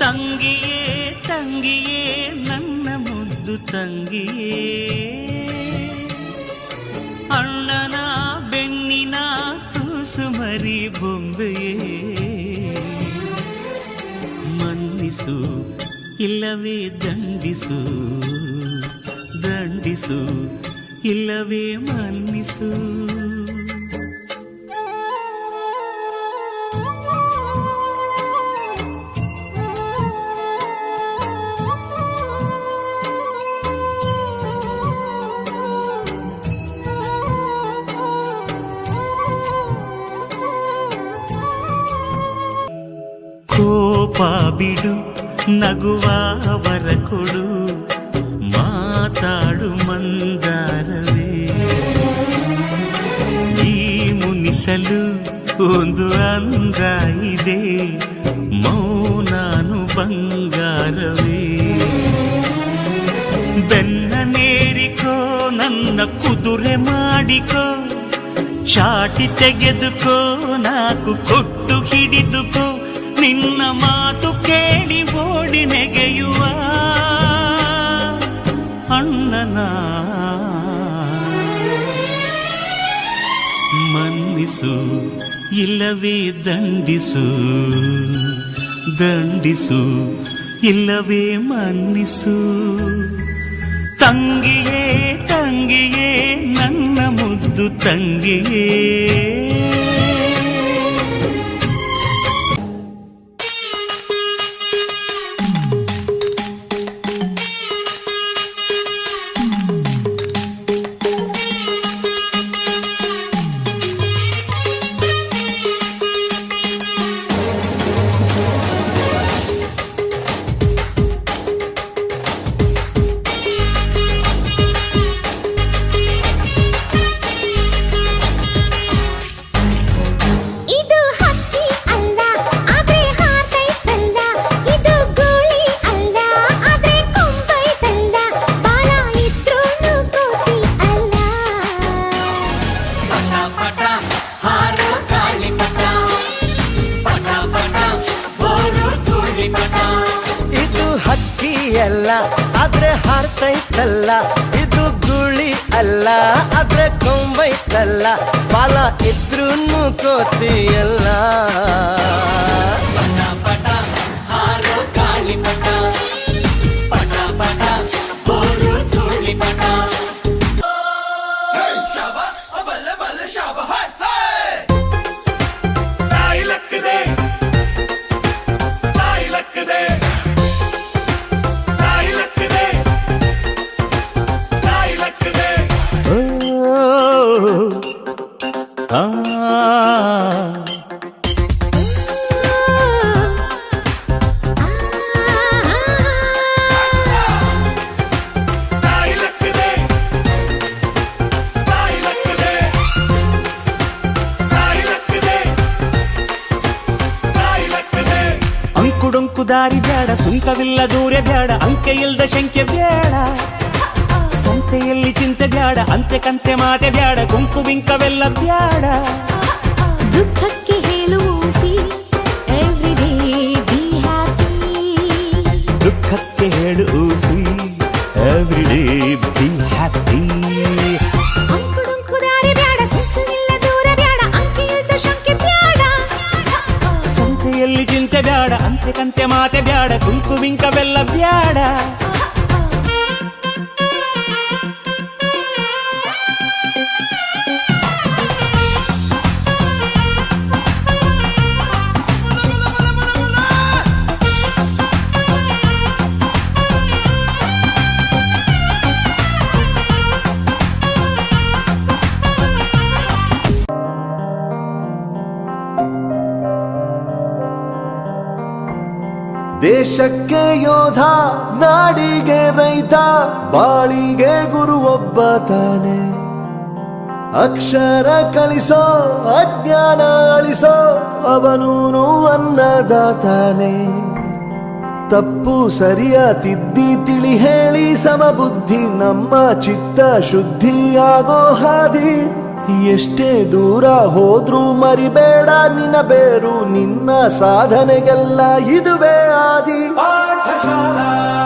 ತಂಗಿಯೇ ತಂಗಿಯೇ ನನ್ನ ಮುದ್ದು ತಂಗಿಯೇ, ಅಣ್ಣನ ಬೆನ್ನಿನ ಕೂಸು ಮರಿ ಬೊಂಬೆಯೇ, ಮನ್ನಿಸು ಇಲ್ಲವೇ ದಂಡಿಸು, ದಂಡಿಸು ಇಲ್ಲವೇ ಮನ್ನಿಸು. ಕೋಪ ಬಿಡು ನಗುವವರ ಕೊಡು, ಮಾತಾಡು ಮಂದಾರವೇ, ಈ ಮುನಿಸಲು ಒಂದು ಅಂದ ಇದೆ, ಮೌನಾನು ಬಂಗಾರವೇ. ಬೆನ್ನ ನೇರಿಕೋ ನನ್ನ ಕುದುರೆ ಮಾಡಿಕೋ, ಚಾಟಿ ತೆಗೆದುಕೋ ನಾಕು ಕೊಟ್ಟು ಹಿಡಿದುಕೋ, ನಿನ್ನ ಮಾತು ಕೇಳಿ ಓಡಿ ನೆಗೆಯುವ ಅಣ್ಣನ. ಮನ್ನಿಸು ಇಲ್ಲವೇ ದಂಡಿಸು, ದಂಡಿಸು ಇಲ್ಲವೇ ಮನ್ನಿಸು. ತಂಗಿಯೇ ತಂಗಿಯೇ ನನ್ನ ಮುದ್ದು ತಂಗಿಯೇ. ಅಲ್ಲ ಆದ್ರೆ ಹಾರ್ತೈತಲ್ಲ, ಇದು ಗುಳಿ ಅಲ್ಲ ಆದ್ರೆ ಕೊಂಬೈತಲ್ಲ, ಬಾಲ ಇದ್ರೂ ಕೋತಿಯಲ್ಲ. ಪಟ ಪಟ ಹಾರೋ ಗಾಳಿ ಪಟ, ಪಟ ಪಟ ಬೋರು ಧೂಳಿ ಪಟ. ಶಾಬ ಬಲ್ಲ ಬಲ್ಲ ಶಾಬ ಹೈ ಹೈ, ತಾಯಿ ಲಕ್ಕದೆ ತಾಯಿ ಲಕ್ಕದೆ ತಾಯಿ ಲಕ್ಕದೆ ತಾಯಿ ಲಕ್ಕದೆ. ಅಂಕುಡೊಂಕು ದಾರಿ ಬ್ಯಾಡ, ಸುಂಕವಿಲ್ಲ ದೂರ ಬ್ಯಾಡ, ಅಂಕೆ ಇಲ್ದ ಶಂಕೆ ಬ್ಯಾಡ, ಸಂತೆಯಲ್ಲಿ ಚಿಂತೆ ಬ್ಯಾಡ, ಅಂತೆ ಕಂತೆ ಮಾತೆ ಬ್ಯಾಡ, ಗುಂಪು ಬಿಂಕವೆಲ್ಲ ಬ್ಯಾಡ. ದುಃಖಕ್ಕೆ ಹೇಳುವ ಎವ್ರಿಡೇ ಬಿ ಹ್ಯಾಪಿ, ದುಃಖಕ್ಕೆ ಹೇಳು ಎವ್ರಿಡೇ ಬಿ ಹ್ಯಾಪಿ. ಅಂಕುಡೊಂಕು ದಾರಿ ಬ್ಯಾಡ, ಸುಂಕವಿಲ್ಲ ದೂರ ಬ್ಯಾಡ, ಅಂಕೆ ಇಲ್ದ ಶಂಕೆ ಬ್ಯಾಡ, ಸಂತೆಯಲ್ಲಿ ಚಿಂತೆ ಬ್ಯಾಡ, ಅಂತೆ ಕಂತೆ ಮಾತೆ ಬ್ಯಾಡ, ಗುಂಪು ಬಿಂಕವೆಲ್ಲ ಬ್ಯಾಡ. ದೇಶಕ್ಕೆ ಯೋಧ, ನಾಡಿಗೆ ರೈತ, ಬಾಳಿಗೆ ಗುರು ಒಬ್ಬ ತಾನೆ. ಅಕ್ಷರ ಕಲಿಸೋ ಅಜ್ಞಾನ ಅಳಿಸೋ ಅವನೂನು ಅನ್ನದಾತಾನೆ. ತಪ್ಪು ಸರಿಯ ತಿದ್ದಿ ತಿಳಿ ಹೇಳಿ ಸಮಬುದ್ಧಿ ನಮ್ಮ ಚಿತ್ತ ಶುದ್ಧಿಯಾಗೋ ಹಾದಿ. ಎಷ್ಟೇ ದೂರ ಹೋದ್ರೂ ಮರಿಬೇಡ ನಿನ್ನ ಬೇರು, ನಿನ್ನ ಸಾಧನೆಗೆಲ್ಲ ಇದುವೇ ಆದಿ ಪಾಠಶಾಲಾ.